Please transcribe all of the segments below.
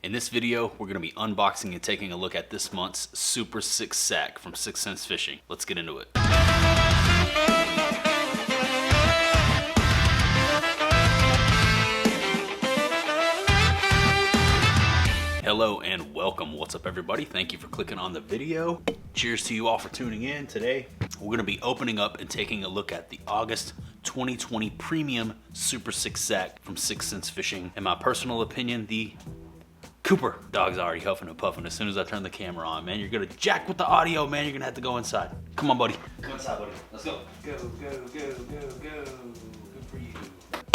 In this video, we're gonna be unboxing and taking a look at this month's Super 6 sack from 6 Cents Fishing. Let's get into it. Hello and welcome. What's up, everybody? Thank you for clicking on the video. Cheers to you all for tuning in. Today, we're gonna be opening up and taking a look at the August 2020 Premium Super 6 sack from 6 Cents Fishing. In my personal opinion, the Cooper dog's already huffing and puffing as soon as I turn the camera on, man. You're gonna jack with the audio, man. You're gonna have to go inside. Come on, buddy. Come inside, buddy. Let's go. Go, go, go, go, go. Good for you.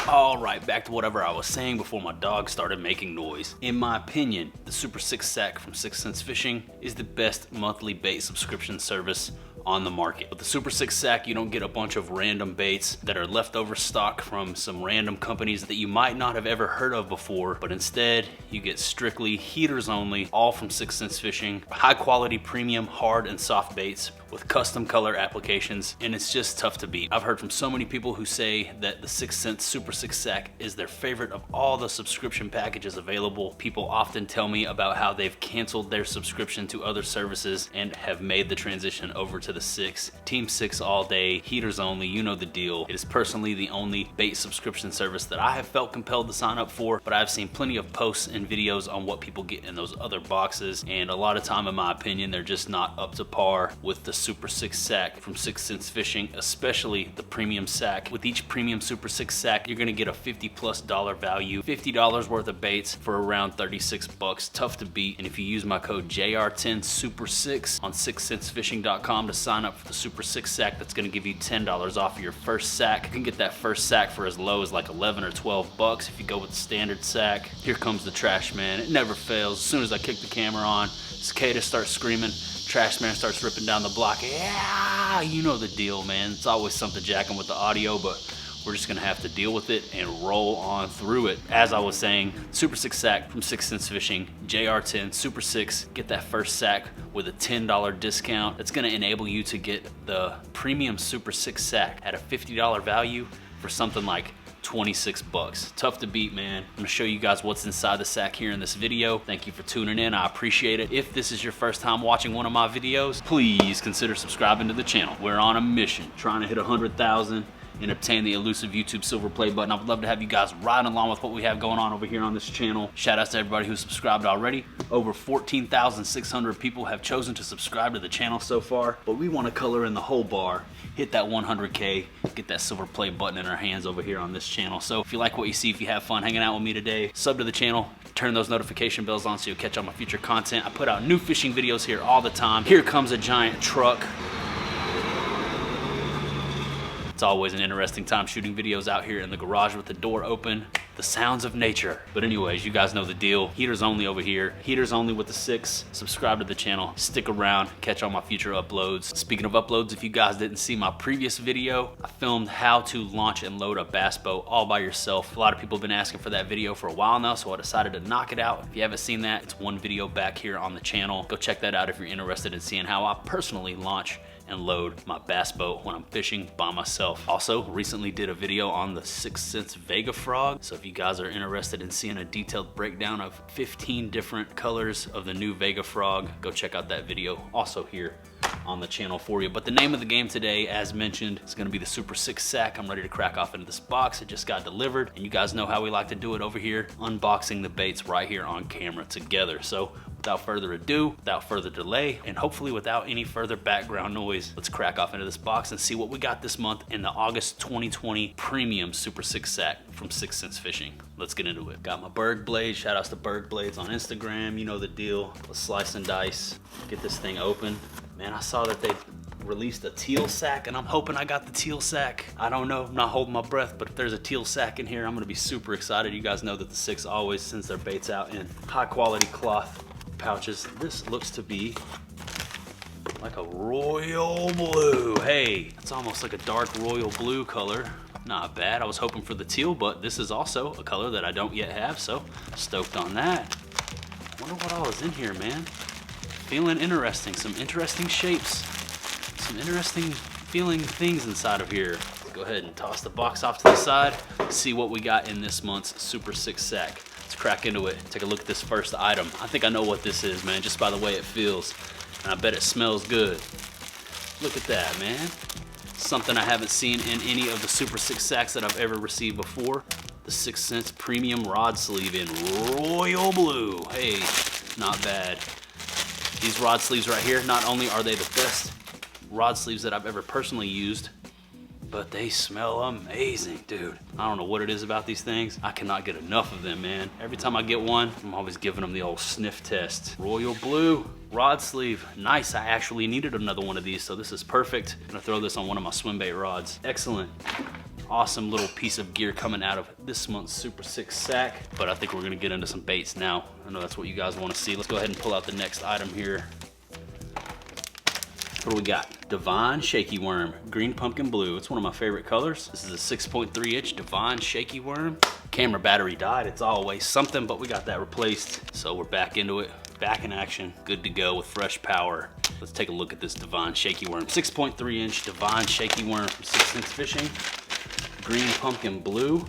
All right, back to whatever I was saying before my dog started making noise. In my opinion, the Super 6 sack from 6 Cents Fishing is the best monthly bait subscription service on the market. With the Super 6 sack, you don't get a bunch of random baits that are leftover stock from some random companies that you might not have ever heard of before, but instead you get strictly heaters only, all from 6 Cents Fishing, high quality premium hard and soft baits with custom color applications, and it's just tough to beat. I've heard from so many people who say that the 6 Cents Super 6 sack is their favorite of all the subscription packages available. People often tell me about how they've canceled their subscription to other services and have made the transition over to the 6. Team 6 all day, heaters only, you know the deal. It is personally the only bait subscription service that I have felt compelled to sign up for, but I've seen plenty of posts and videos on what people get in those other boxes, and a lot of time, in my opinion, they're just not up to par with the Super 6 sack from 6 Cents Fishing, especially the premium sack. With each premium Super 6 sack, you're gonna get a $50+ value, $50 worth of baits for around 36 bucks. Tough to beat. And if you use my code JR10SUPER6 on 6centsfishing.com to sign up for the Super 6 sack, that's gonna give you $10 off of your first sack. You can get that first sack for as low as like 11 or 12 bucks if you go with the standard sack. Here comes the trash man. It never fails. As soon as I kick the camera on, cicadas start screaming. Trash man starts ripping down the block. Yeah, you know the deal, man. It's always something jacking with the audio, but we're just gonna have to deal with it and roll on through it. As I was saying, Super 6 sack from 6 Cents Fishing, JR10 Super 6. Get that first sack with a $10 discount. That's gonna enable you to get the premium Super 6 sack at a $50 value for something like 26 bucks. Tough to beat, man. I'm gonna show you guys what's inside the sack here in this video. Thank you for tuning in. I appreciate it. If this is your first time watching one of my videos, please consider subscribing to the channel. We're on a mission, trying to hit 100,000 and obtain the elusive YouTube silver play button. I would love to have you guys ride along with what we have going on over here on this channel. Shout outs to everybody who's subscribed already. Over 14,600 people have chosen to subscribe to the channel so far, but we want to color in the whole bar, hit that 100K, get that silver play button in our hands over here on this channel. So if you like what you see, if you have fun hanging out with me today, sub to the channel, turn those notification bells on so you'll catch all my future content. I put out new fishing videos here all the time. Here comes a giant truck. It's always an interesting time shooting videos out here in the garage with the door open. The sounds of nature. But anyways, you guys know the deal. Heaters only over here. Heaters only with the 6. Subscribe to the channel. Stick around. Catch all my future uploads. Speaking of uploads, if you guys didn't see my previous video, I filmed how to launch and load a bass boat all by yourself. A lot of people have been asking for that video for a while now, so I decided to knock it out. If you haven't seen that, it's one video back here on the channel. Go check that out if you're interested in seeing how I personally launch and load my bass boat when I'm fishing by myself. Also, recently did a video on the 6 Cents Vega frog. So if you guys are interested in seeing a detailed breakdown of 15 different colors of the new Vega frog, go check out that video also here on the channel for you. But the name of the game today, as mentioned, is gonna be the Super 6 sack. I'm ready to crack off into this box. It just got delivered, and you guys know how we like to do it over here, unboxing the baits right here on camera together. So without further ado, without further delay, and hopefully without any further background noise, let's crack off into this box and see what we got this month in the August 2020 Premium Super 6 sack from 6 Cents Fishing. Let's get into it. Got my Berg blades. Shout outs to Berg Blades on Instagram. You know the deal. Let's slice and dice. Get this thing open. Man, I saw that they released a teal sack, and I'm hoping I got the teal sack. I don't know, I'm not holding my breath, but if there's a teal sack in here, I'm gonna be super excited. You guys know that the 6 always sends their baits out in high quality cloth pouches. This looks to be like a royal blue. Hey, it's almost like a dark royal blue color. Not bad. I was hoping for the teal, but this is also a color that I don't yet have, so stoked on that. Wonder what all is in here, man. Feeling interesting. Some interesting shapes. Some interesting feeling things inside of here. Let's go ahead and toss the box off to the side. See what we got in this month's Super 6 sack. Let's crack into it. Take a look at this first item. I think I know what this is, man, just by the way it feels. And I bet it smells good. Look at that, man. Something I haven't seen in any of the Super 6 sacks that I've ever received before. The 6th Sense Premium Rod Sleeve in Royal Blue. Hey, not bad. These rod sleeves right here, not only are they the best rod sleeves that I've ever personally used, but they smell amazing, dude. I don't know what it is about these things. I cannot get enough of them, man. Every time I get one, I'm always giving them the old sniff test. Royal Blue rod sleeve. Nice, I actually needed another one of these, so this is perfect. I'm gonna throw this on one of my swim bait rods. Excellent. Awesome little piece of gear coming out of this month's Super 6 sack, but I think we're gonna get into some baits now. I know that's what you guys wanna see. Let's go ahead and pull out the next item here. What do we got? Divine Shaky Worm, green pumpkin blue. It's one of my favorite colors. This is a 6.3 inch Divine Shaky Worm. Camera battery died. It's always something, but we got that replaced. So we're back into it, back in action, good to go with fresh power. Let's take a look at this Divine Shaky Worm. 6.3 inch Divine Shaky Worm from 6th Sense Fishing. Green pumpkin blue.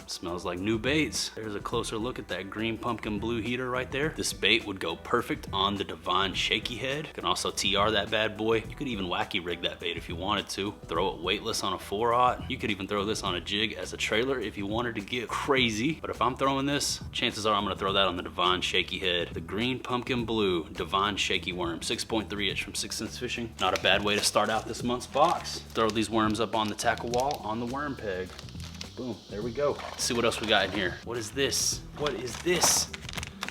Smells like new baits. There's a closer look at that green pumpkin blue heater right there. This bait would go perfect on the Divine Shaky Head. You can also TR that bad boy. You could even wacky rig that bait if you wanted to. Throw it weightless on a 4-aught. You could even throw this on a jig as a trailer if you wanted to get crazy. But if I'm throwing this, chances are I'm gonna throw that on the Divine Shaky Head. The green pumpkin blue Divine Shaky Worm, 6.3 inch from 6th Sense Fishing. Not a bad way to start out this month's box. Throw these worms up on the tackle wall on the worm peg. Boom, there we go. Let's see what else we got in here. What is this? What is this?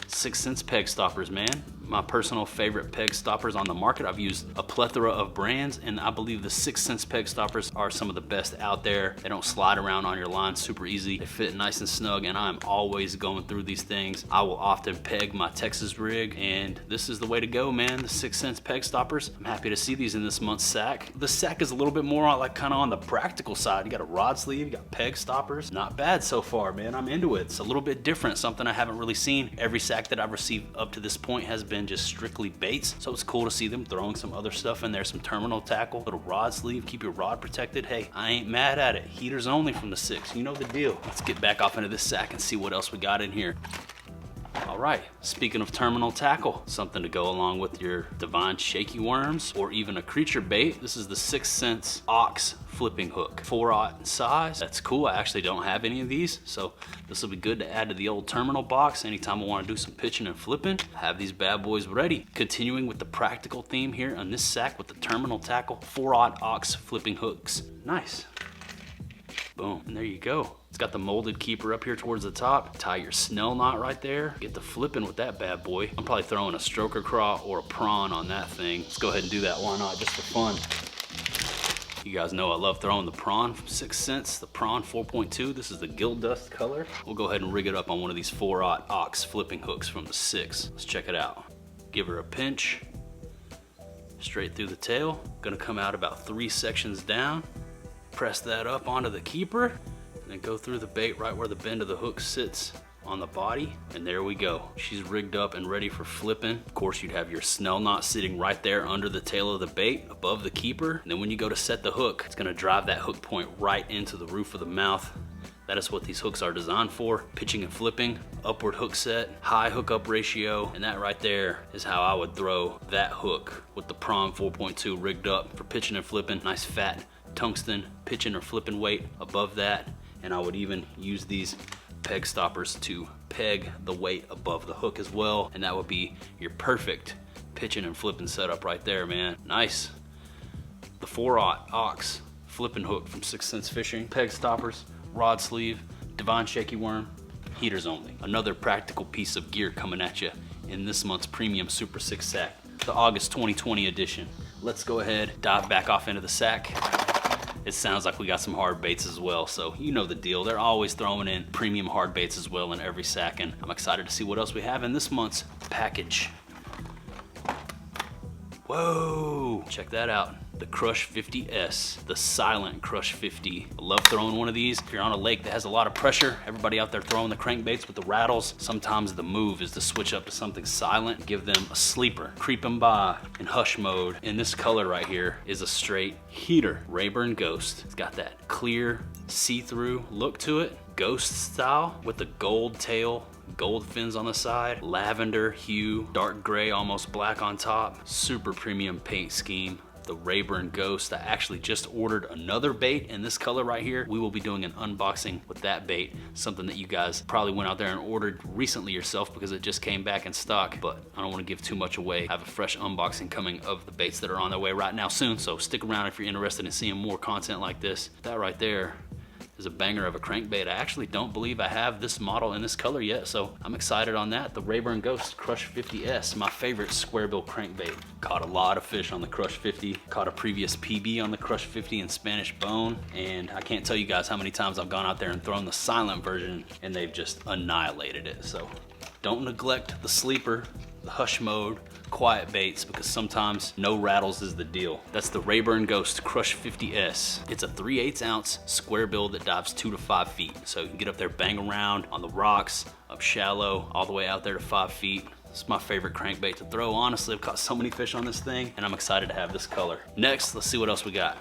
6th Sense peg stoppers, man. My personal favorite peg stoppers on the market. I've used a plethora of brands, and I believe the 6th Sense peg stoppers are some of the best out there. They don't slide around on your line super easy. They fit nice and snug, and I'm always going through these things. I will often peg my Texas rig, and this is the way to go, man. The 6th Sense peg stoppers. I'm happy to see these in this month's sack. The sack is a little bit more like kind of on the practical side. You got a rod sleeve, you got peg stoppers. Not bad so far, man. I'm into it. It's a little bit different, something I haven't really seen. Every sack that I've received up to this point has been just strictly baits, so it's cool to see them throwing some other stuff in there, some terminal tackle, little rod sleeve, keep your rod protected. Hey, I ain't mad at it. Heaters only from the 6, you know the deal. Let's get back off into this sack and see what else we got in here. All right, speaking of terminal tackle, something to go along with your Divine Shaky Worms or even a creature bait. This is the 6th Sense Ox flipping hook, 4-aught in size. That's cool. I actually don't have any of these, so this will be good to add to the old terminal box. Anytime I want to do some pitching and flipping, have these bad boys ready. Continuing with the practical theme here on this sack with the terminal tackle, 4-aught Ox flipping hooks. Nice. Boom, and there you go. It's got the molded keeper up here towards the top. Tie your snell knot right there. Get the flipping with that bad boy. I'm probably throwing a stroker craw or a prawn on that thing. Let's go ahead and do that. Why not? Just for fun. You guys know I love throwing the prawn from 6th Sense, the prawn 4.2. This is the gilt dust color. We'll go ahead and rig it up on one of these 4-aught Ox flipping hooks from the 6. Let's check it out. Give her a pinch. Straight through the tail. Gonna come out about 3 sections down. Press that up onto the keeper. And go through the bait right where the bend of the hook sits on the body, and there we go. She's rigged up and ready for flipping. Of course, you'd have your snell knot sitting right there under the tail of the bait above the keeper, and then when you go to set the hook, it's gonna drive that hook point right into the roof of the mouth. That is what these hooks are designed for. Pitching and flipping, upward hook set, high hookup ratio, and that right there is how I would throw that hook with the prawn 4.2 rigged up for pitching and flipping. Nice fat tungsten pitching or flipping weight above that. And I would even use these peg stoppers to peg the weight above the hook as well. And that would be your perfect pitching and flipping setup right there, man. Nice. The 4-aught Ox flipping hook from 6th Sense Fishing. Peg stoppers, rod sleeve, Divine Shaky Worm, heaters only. Another practical piece of gear coming at you in this month's premium Super 6 sack, the August 2020 edition. Let's go ahead, dive back off into the sack. It sounds like we got some hard baits as well, so you know the deal. They're always throwing in premium hard baits as well in every sack, and I'm excited to see what else we have in this month's package. Whoa, check that out. The Crush 50S, the silent Crush 50. I love throwing one of these. If you're on a lake that has a lot of pressure, everybody out there throwing the crankbaits with the rattles, sometimes the move is to switch up to something silent, give them a sleeper, creep them by in hush mode. And this color right here is a straight heater, Rayburn Ghost. It's got that clear, see-through look to it. ghost style with the gold tail, gold fins on the side, lavender hue, dark gray, almost black on top. Super premium paint scheme. The Rayburn Ghost. I actually just ordered another bait in this color right here. We will be doing an unboxing with that bait, something that you guys probably went out there and ordered recently yourself because it just came back in stock, but I don't want to give too much away. I have a fresh unboxing coming of the baits that are on their way right now soon, so stick around if you're interested in seeing more content like this. That right there is a banger of a crankbait. I actually don't believe I have this model in this color yet, so I'm excited on that. The Rayburn Ghost Crush 50S, my favorite square bill crankbait. Caught a lot of fish on the Crush 50, caught a previous PB on the Crush 50 in Spanish Bone, and I can't tell you guys how many times I've gone out there and thrown the silent version and they've just annihilated it. So don't neglect the sleeper, the hush mode, quiet baits, because sometimes no rattles is the deal. That's the Rayburn Ghost Crush 50S. It's a 3/8 ounce square bill that dives 2 to 5 feet. So you can get up there, bang around on the rocks, up shallow, all the way out there to 5 feet. It's my favorite crankbait to throw. Honestly, I've caught so many fish on this thing and I'm excited to have this color. Next, let's see what else we got.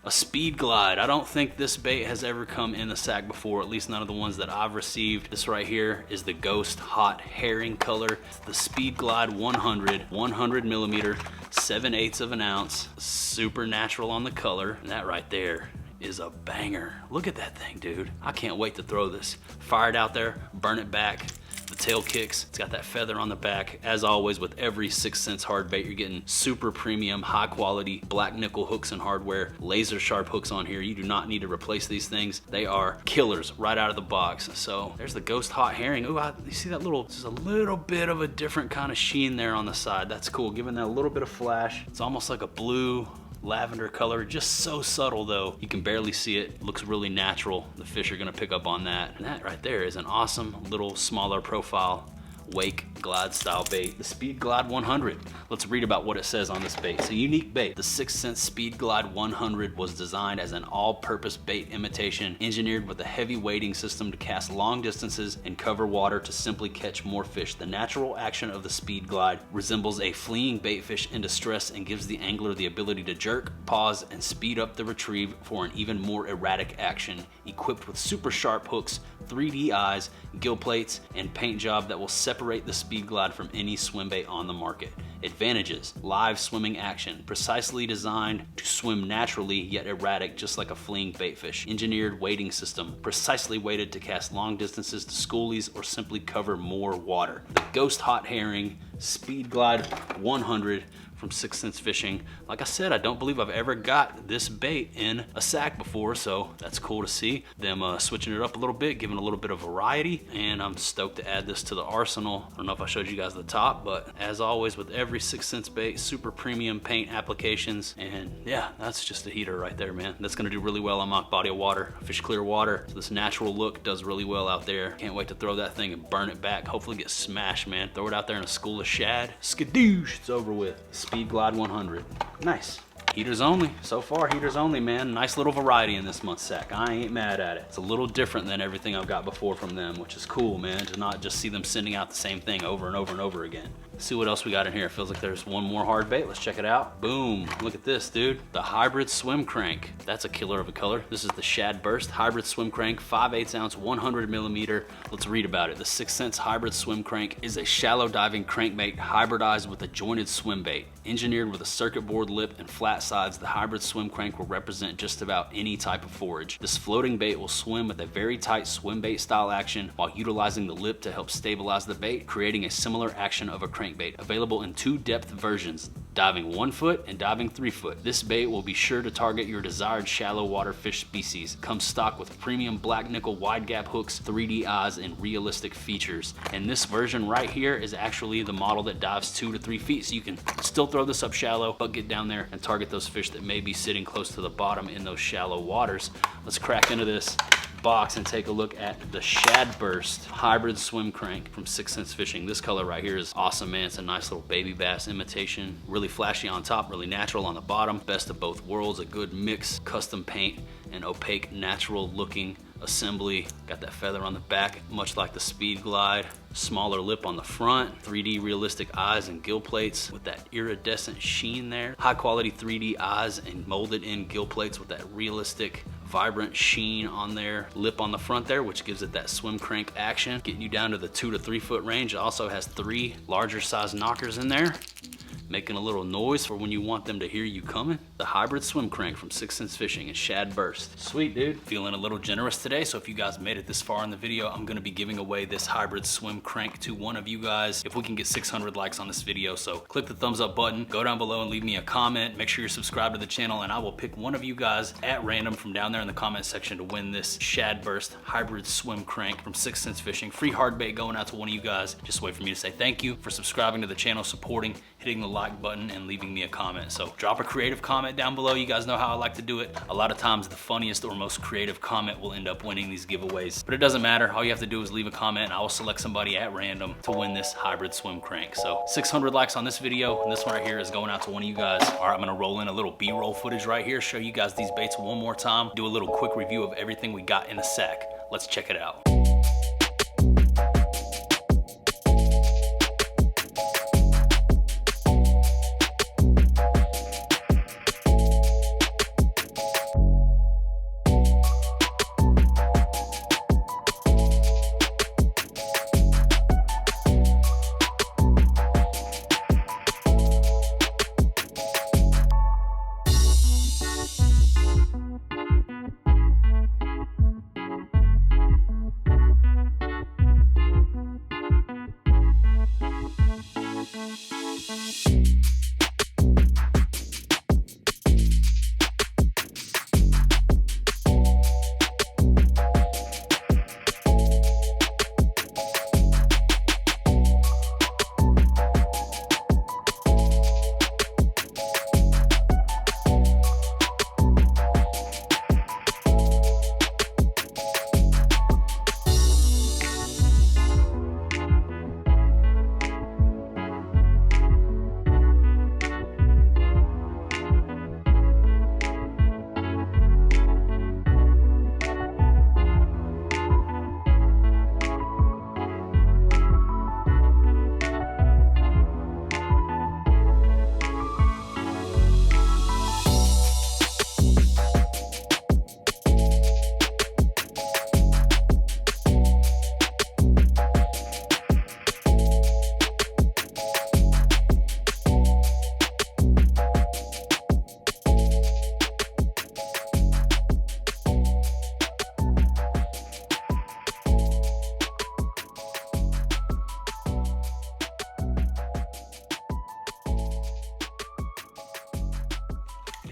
A Speed Glide. I don't think this bait has ever come in the sack before, at least none of the ones that I've received. This right here is the Ghost Hot Herring color. It's the Speed Glide 100 millimeter, 7/8 of an ounce. Super natural on the color. And that right there is a banger. Look at that thing, dude. I can't wait to throw this. Fire it out there, burn it back. The tail kicks, it's got that feather on the back. As always with every 6th Sense hard bait, you're getting super premium, high quality black nickel hooks and hardware, laser sharp hooks on here. You do not need to replace these things. They are killers right out of the box. So there's the Ghost Hot Herring. Ooh, you see that little, just a little bit of a different kind of sheen there on the side. That's cool, giving that a little bit of flash. It's almost like a blue lavender color, just so subtle though. You can barely see it. Looks really natural. The fish are gonna pick up on that. And that right there is an awesome little smaller profile wake glide style bait, the Speed Glide 100. Let's read about what it says on this bait. It's a unique bait. The 6th Sense Speed Glide 100 was designed as an all-purpose bait imitation, engineered with a heavy weighting system to cast long distances and cover water to simply catch more fish. The natural action of the Speed Glide resembles a fleeing baitfish in distress and gives the angler the ability to jerk, pause, and speed up the retrieve for an even more erratic action. Equipped with super sharp hooks, 3D eyes, gill plates, and paint job that will separate the Speed Glide from any swim bait on the market. Advantages: live swimming action, precisely designed to swim naturally yet erratic, just like a fleeing baitfish. Engineered weighting system, precisely weighted to cast long distances to schoolies or simply cover more water. The Ghost Hot Herring Speed Glide 100 from 6th Sense Fishing. Like I said, I don't believe I've ever got this bait in a sack before, so that's cool to see them switching it up a little bit, giving a little bit of variety, and I'm stoked to add this to the arsenal. I don't know if I showed you guys the top, but as always with every 6th Sense bait, super premium paint applications, and yeah, that's just a heater right there, man. That's gonna do really well on my body of water, fish clear water. So this natural look does really well out there. Can't wait to throw that thing and burn it back, hopefully get smashed, man. Throw it out there in a school of shad, skadoosh, it's over with. Speed Glide 100. Nice. Heaters only. So far, heaters only, man. Nice little variety in this month's sack. I ain't mad at it. It's a little different than everything I've got before from them, which is cool, man, to not just see them sending out the same thing over and over and over again. Let's see what else we got in here. It feels like there's one more hard bait. Let's check it out. Boom. Look at this, dude. The Hybrid Swim Crank. That's a killer of a color. This is the Shad Burst Hybrid Swim Crank, 5/8 ounce, 100 millimeter. Let's read about it. The 6th Sense Hybrid Swim Crank is a shallow diving crankbait hybridized with a jointed swim bait. Engineered with a circuit board lip and flat sides, the Hybrid Swim Crank will represent just about any type of forage. This floating bait will swim with a very tight swim bait style action while utilizing the lip to help stabilize the bait, creating a similar action of a crankbait. Available in 2 depth versions, diving 1 foot and diving 3 foot. This bait will be sure to target your desired shallow water fish species. Comes stocked with premium black nickel wide gap hooks, 3D eyes, and realistic features. And this version right here is actually the model that dives 2 to 3 feet. So you can still throw this up shallow, but get down there and target those fish that may be sitting close to the bottom in those shallow waters. Let's crack into this box and take a look at the Shad Burst Hybrid Swim Crank from 6th Sense Fishing. This color right here is awesome, man. It's a nice little baby bass imitation. Really flashy on top, really natural on the bottom. Best of both worlds, a good mix, custom paint and opaque natural looking assembly. Got that feather on the back, much like the Speed Glide. Smaller lip on the front, 3D realistic eyes and gill plates with that iridescent sheen there. High quality 3D eyes and molded in gill plates with that realistic vibrant sheen on there, lip on the front there, which gives it that swim crank action, getting you down to the 2 to 3 foot range. It also has 3 larger size knockers in there, making a little noise for when you want them to hear you coming. The hybrid swim crank from 6th Sense Fishing and Shad Burst. Sweet, dude. Feeling a little generous today, so if you guys made it this far in the video, I'm gonna be giving away this hybrid swim crank to one of you guys if we can get 600 likes on this video. So click the thumbs up button, go down below and leave me a comment. Make sure you're subscribed to the channel, and I will pick one of you guys at random from down there in the comment section to win this Shad Burst hybrid swim crank from 6th Sense Fishing. Free hard bait going out to one of you guys. Just wait for me to say thank you for subscribing to the channel, supporting, hitting the like button, and leaving me a comment. So drop a creative comment down below. You guys know how I like to do it. A lot of times the funniest or most creative comment will end up winning these giveaways, but it doesn't matter. All you have to do is leave a comment and I will select somebody at random to win this hybrid swim crank. So 600 likes on this video, and this one right here is going out to one of you guys. All right, I'm gonna roll in a little B-roll footage right here, show you guys these baits one more time, do a little quick review of everything we got in the sack. Let's check it out.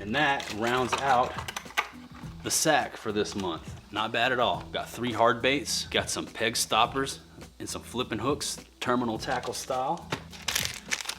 And that rounds out the sack for this month. Not bad at all. Got 3 hard baits, got some peg stoppers and some flipping hooks, terminal tackle style.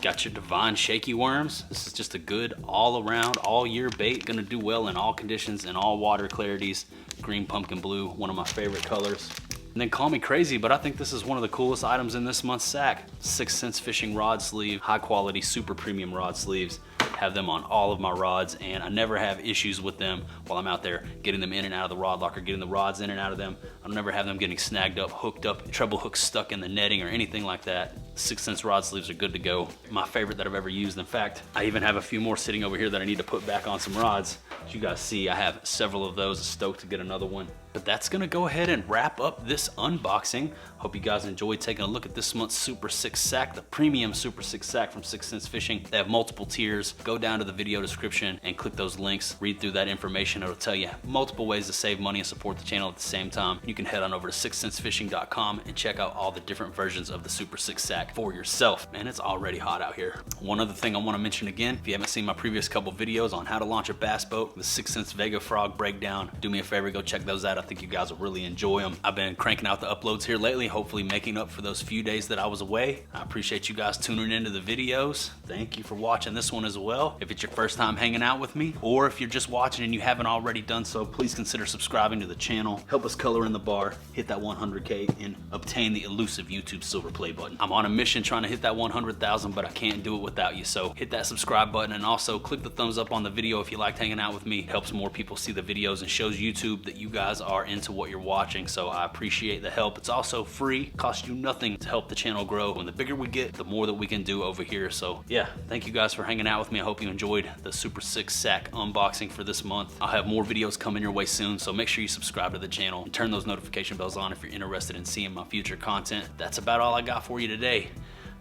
Got your divine shaky worms. This is just a good all around, all year bait. Gonna do well in all conditions and all water clarities. Green pumpkin blue, one of my favorite colors. And then call me crazy, but I think this is one of the coolest items in this month's sack. 6th Sense Fishing rod sleeve, high quality, super premium rod sleeves. Have them on all of my rods, and I never have issues with them while I'm out there getting them in and out of the rod locker, getting the rods in and out of them. I'll never have them getting snagged up, hooked up, treble hooks stuck in the netting or anything like that. 6th Sense rod sleeves are good to go. My favorite that I've ever used. In fact, I even have a few more sitting over here that I need to put back on some rods. As you guys see, I have several of those. Stoked to get another one. But that's gonna go ahead and wrap up this unboxing. Hope you guys enjoyed taking a look at this month's Super 6 sack, the premium Super 6 sack from 6th Sense Fishing. They have multiple tiers. Go down to the video description and click those links. Read through that information. It'll tell you multiple ways to save money and support the channel at the same time. You can head on over to 6thsensefishing.com and check out all the different versions of the Super 6 sack for yourself. Man, it's already hot out here. One other thing I wanna mention again, if you haven't seen my previous couple videos on how to launch a bass boat, the 6th Sense Vega Frog breakdown, do me a favor, go check those out. I think you guys will really enjoy them. I've been cranking out the uploads here lately, hopefully making up for those few days that I was away. I appreciate you guys tuning into the videos. Thank you for watching this one as well. If it's your first time hanging out with me, or if you're just watching and you haven't already done so, please consider subscribing to the channel. Help us color in the bar, hit that 100K, and obtain the elusive YouTube silver play button. I'm on a mission trying to hit that 100,000, but I can't do it without you. So hit that subscribe button, and also click the thumbs up on the video if you liked hanging out with me. It helps more people see the videos and shows YouTube that you guys are are into what you're watching, so I appreciate the help. It's also free, costs you nothing to help the channel grow. And the bigger we get, the more that we can do over here. So yeah, thank you guys for hanging out with me. I hope you enjoyed the Super 6 sack unboxing for this month. I'll have more videos coming your way soon, so make sure you subscribe to the channel and turn those notification bells on if you're interested in seeing my future content. That's about all I got for you today.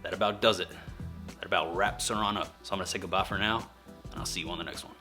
That about does it. That about wraps her on up. So I'm gonna say goodbye for now, and I'll see you on the next one.